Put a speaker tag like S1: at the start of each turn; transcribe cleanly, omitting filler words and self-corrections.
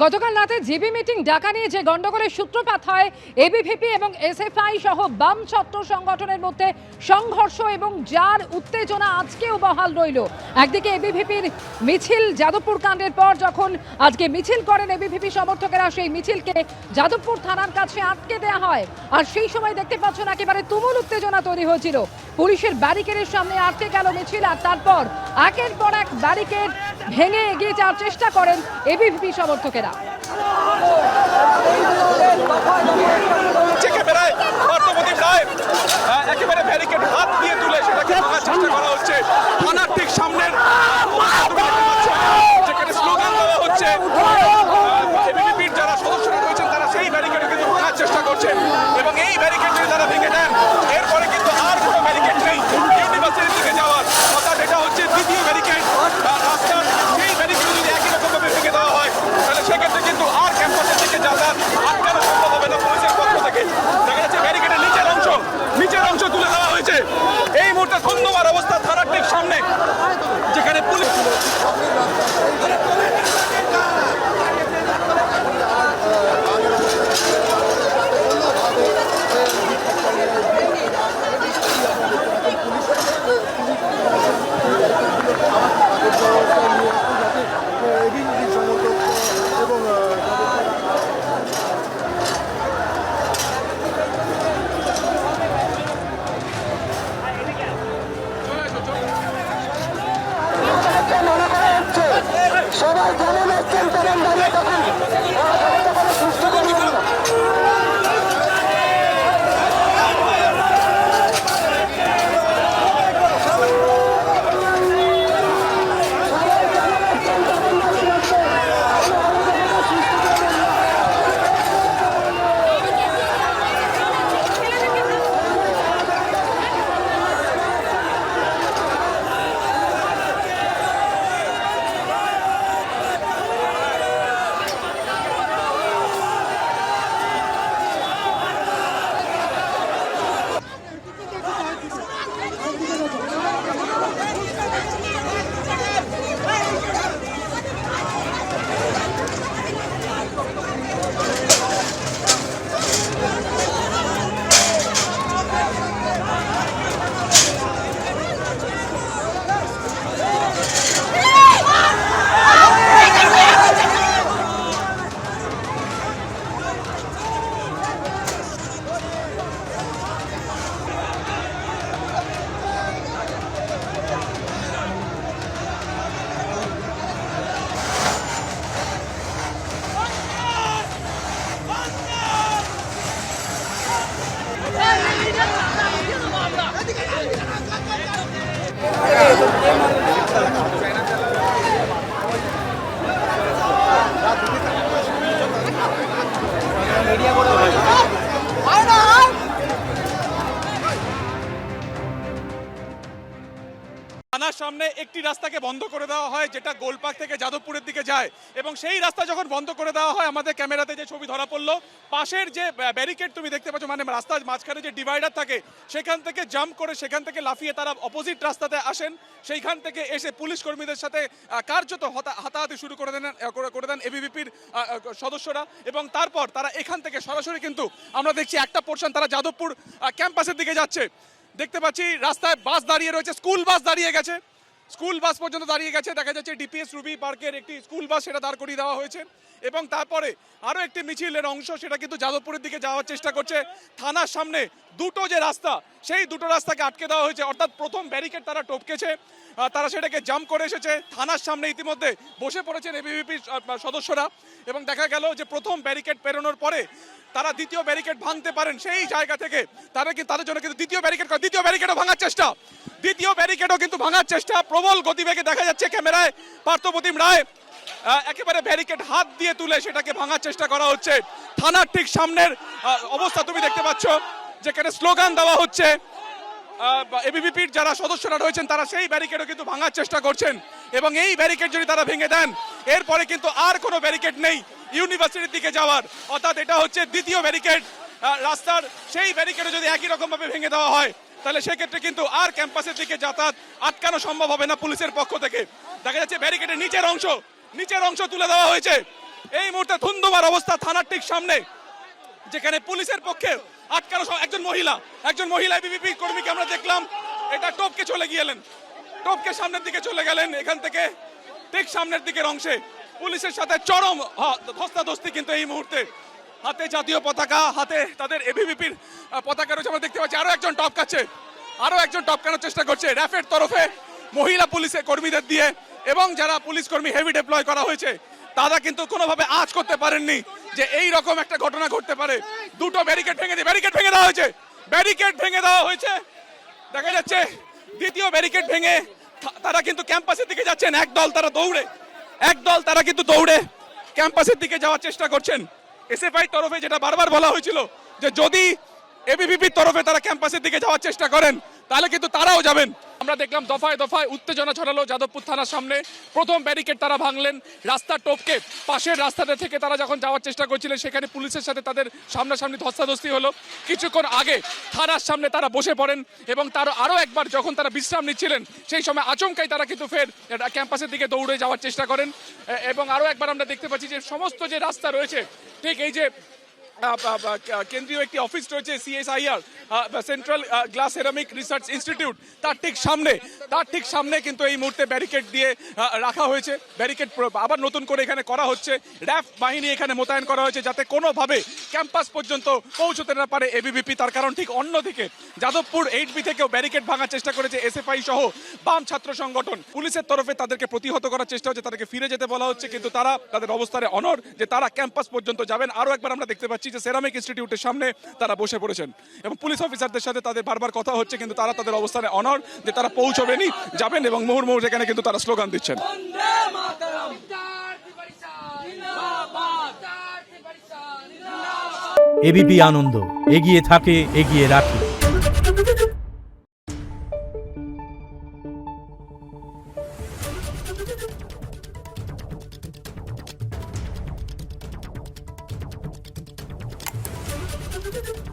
S1: গতকাল রাতে GB meeting ডাকা নিয়ে যে গন্ডগোলের সূত্রপাত হয় এবিভিপি এবং এসএফআই সহ বাম ছাত্র সংগঠনের মধ্যে সংঘর্ষ এবং যার উত্তেজনা আজকেও বহাল রইল। একদিকে এবিভিপির মিছিল যাদবপুর কাণ্ডের পর যখন আজকে মিছিল করেন এবিভিপি সমর্থকেরা, সেই মিছিলকে যাদবপুর থানার কাছে আটকে দেওয়া হয়। আর সেই সময় দেখতে পাচ্ছেন একেবারে তুমুল উত্তেজনা তৈরি হয়েছিল। পুলিশের ব্যারিকেডের সামনে আটকে গেল মিছিল, আর তারপর একের পর এক ব্যারিকেড ভেঙে এগিয়ে যাওয়ার চেষ্টা করেন এবিভিপি সমর্থকেরা।
S2: একেবারে ব্যারিকেড হাত দিয়ে তুলে সেটাকে ভাঙার চেষ্টা করা হচ্ছে। থানার ঠিক সামনের যেখানে স্লোগান দেওয়া হচ্ছে, এবিভিপির যারা সদস্যরা রয়েছেন তারা সেই ব্যারিকেডে কিন্তু ভাঙার চেষ্টা করছেন এবং এই ব্যারিকেড যদি তারা ভেঙে দেন এরপরে কিন্তু আর কোনো ব্যারিকেড নেই ইউনিভার্সিটির দিকে যাওয়ার। অর্থাৎ এটা হচ্ছে দ্বিতীয় ব্যারিকেড। রাস্তার সেই ব্যারিকেড যদি একই রকমভাবে ভেঙে দেওয়া হয় তাহলে সেক্ষেত্রে কিন্তু আর ক্যাম্পাসের দিকে যাতায়াত আটকানো সম্ভব হবে না পুলিশের পক্ষ থেকে। দেখা যাচ্ছে ব্যারিকেডের নিচের অংশ তুলে দেওয়া হয়েছে। এই মুহূর্তে ধন্যবাদ অবস্থা থানার ঠিক সামনে যেখানে পুলিশ
S3: সবাই জানে যাচ্ছেন তখন দাঁড়িয়ে তখন সুস্থ করবেন না।
S2: থানার সামনে একটি রাস্তাকে বন্ধ করে দেওয়া হয় যেটা গোলপাক থেকে যাদবপুরের দিকে যায় এবং সেই রাস্তা যখন বন্ধ করে দেওয়া হয় আমাদের ক্যামেরাতে যে ছবি ধরা পড়লো, পাশের যে ব্যারিকেড তুমি দেখতে পাচ্ছ, মানে রাস্তার মাঝখানে যে ডিভাইডার থাকে সেখান থেকে জাম্প করে সেখান থেকে লাফিয়ে তারা অপোজিট রাস্তাতে আসেন। সেইখান থেকে এসে পুলিশ কর্মীদের সাথে কার্যত হাতাহাতি শুরু করে দেন এবিভিপির সদস্যরা এবং তারপর তারা এখান থেকে সরাসরি কিন্তু আমরা দেখছি একটা পোর্শন তারা যাদবপুর ক্যাম্পাসের দিকে যাচ্ছে। দেখতে পাচ্ছি রাস্তায় বাস দাঁড়িয়ে রয়েছে, স্কুল বাস দাঁড়িয়ে গেছে, স্কুল বাস পর্যন্ত দাঁড়িয়ে গেছে। দেখা যাচ্ছে ডিপিএস রুবি পার্কের একটি স্কুল বাস সেটা দাঁড় করিয়ে দেওয়া হয়েছে এবং তারপরে আরও একটি মিছিলের অংশ সেটা কিন্তু যাদবপুরের দিকে যাওয়ার চেষ্টা করছে। থানার সামনে দুটো যে রাস্তা সেই দুটো রাস্তাকে আটকে দেওয়া হয়েছে, অর্থাৎ প্রথম ব্যারিকেড তারা টপকেছে, তারা সেটাকে জাম্প করে এসেছে। থানার সামনে ইতিমধ্যে বসে পড়েছেন এবিভিপির সদস্যরা এবং দেখা গেল যে প্রথম ব্যারিকেড পেরোনোর পরে তারা দ্বিতীয় ব্যারিকেড ভাঙতে পারেন। সেই জায়গা থেকে তাদের জন্য কিন্তু দ্বিতীয় ব্যারিকেডও ভাঙার চেষ্টা প্রবল গতিবেগে দেখা যাচ্ছে ক্যামেরায়। পার্থপ্রতিম রায় একেবারে ব্যারিকেড হাত দিয়ে তুলে সেটাকে ভাঙার চেষ্টা করা হচ্ছে। থানার ঠিক সামনের অবস্থা তুমি দেখতে পাচ্ছ যেখানে স্লোগান দেওয়া হচ্ছে। এবিভিপির যারা সদস্যরা রয়েছেন তারা সেই ব্যারিকেডও কিন্তু ভাঙার চেষ্টা করছেন এবং এই ব্যারিকেড যদি তারা ভেঙে দেন এরপরে কিন্তু আর কোনো ব্যারিকেড নেই ইউনিভার্সিটির দিকে যাওয়ার। অর্থাৎ এটা হচ্ছে দ্বিতীয় ব্যারিকেড। রাস্তার সেই ব্যারিকেডও যদি একই রকম ভাবে ভেঙে দেওয়া হয় তাহলে সেক্ষেত্রে কিন্তু আর ক্যাম্পাসের দিকে যাতায়াত আটকানো সম্ভব হবে না পুলিশের পক্ষ থেকে। দেখা যাচ্ছে ব্যারিকেডের নিচের অংশ তুলে দেওয়া হয়েছে। এই মুহূর্তে ধুন্ধুমার অবস্থা থানার ঠিক সামনে, যেখানে পুলিশের পক্ষে আটকানো একজন মহিলা এবিভিপি কর্মীকে আমরা দেখলাম এটা টপকে চলে গেলেন, টপকে সামনের দিকে চলে গেলেন। এখান থেকে ঠিক সামনের দিকের অংশে পুলিশের সাথে চরম ধস্তাধস্তি, কিন্তু এই মুহূর্তে হাতে জাতীয় পতাকা, হাতে তাদের এবিভিপির পতাকা রয়েছে। আমরা দেখতে পাচ্ছি আরো একজন টপকানোর চেষ্টা করছে র্যাফের তরফে মহিলা পুলিশের কর্মীদের দিয়ে, এবং যারা পুলিশ কর্মী হেভি ডেপ্লয় করা হয়েছে তারা কিন্তু কোনোভাবে আঁচ করতে পারেননি যে এই রকম একটা ঘটনা ঘটতে পারে। দুটো ব্যারিকেড ভেঙে দেওয়া হয়েছে। দেখা যাচ্ছে দ্বিতীয় ব্যারিকেড ভেঙে তারা কিন্তু ক্যাম্পাসের দিকে যাচ্ছেন। একদল তারা কিন্তু দৌড়ে ক্যাম্পাসের দিকে যাওয়ার চেষ্টা করছেন। এসএফআই তরফে যেটা বারবার বলা হয়েছিল যে যদি এবিভিপির তরফে তারা ক্যাম্পাসের দিকে যাওয়ার চেষ্টা করেন তাহলে কিন্তু তারাও যাবেন। আমরা দেখলাম দফায় দফায় উত্তেজনা ছড়ালো যাদবপুর থানার সামনে। প্রথম ব্যারিকেড তারা ভাঙলেন, রাস্তা টপকে পাশের রাস্তাতে থেকে তারা যখন যাওয়ার চেষ্টা করছিলেন সেখানে পুলিশের সাথে তাদের সামনাসামনি ধস্তাধস্তি হলো। কিছুক্ষণ আগে থানার সামনে তারা বসে পড়েন এবং তার আরও একবার যখন তারা বিশ্রাম নিচ্ছিলেন সেই সময় আচমকাই তারা কিন্তু ফের ক্যাম্পাসের দিকে দৌড়ে যাওয়ার চেষ্টা করেন। এবং আরও একবার আমরা দেখতে পাচ্ছি যে সমস্ত যে রাস্তা রয়েছে, ঠিক এই যে কেন্দ্রীয় একটি অফিস রয়েছে CSIR, central glass ceramic research institute, তার ঠিক সামনে কিন্তু এই মুহূর্তে ব্যারিকেড দিয়ে রাখা হয়েছে। ব্যারিকেড আবার নতুন করে এখানে করা হচ্ছে, র্যাফ বাহিনী এখানে মোতায়েন করা হয়েছে যাতে কোনোভাবে ক্যাম্পাস পর্যন্ত পৌঁছতে না পারে এবিভিপি। তার কারণ ঠিক অন্যদিকে যাদবপুর 8B থেকেও ব্যারিকেড ভাঙার চেষ্টা করেছে এসএফআই সহ বাম ছাত্র সংগঠন। পুলিশের তরফে তাদেরকে প্রতিহত করার চেষ্টা হচ্ছে, তাদেরকে ফিরে যেতে বলা হচ্ছে, কিন্তু তারা তাদের অবস্থানে অনড় যে তারা ক্যাম্পাস পর্যন্ত যাবেন। আরও একবার আমরা দেখতে পাচ্ছি যে সেরামিক ইনস্টিটিউটের সামনে তারা বসে পড়েছেন এবং পুলিশ অফিসারদের সাথে তাদের বারবার কথা হচ্ছে, কিন্তু তারা তাদের অবস্থানে অনড় যে তারা পৌঁছবেনই, যাবেন এবং মুহুর্মুহু সেখানে কিন্তু তারা স্লোগান দিচ্ছেন।
S4: এবিপি আনন্দ, এগিয়ে থাকে, এগিয়ে রাখে।
S3: Thank you.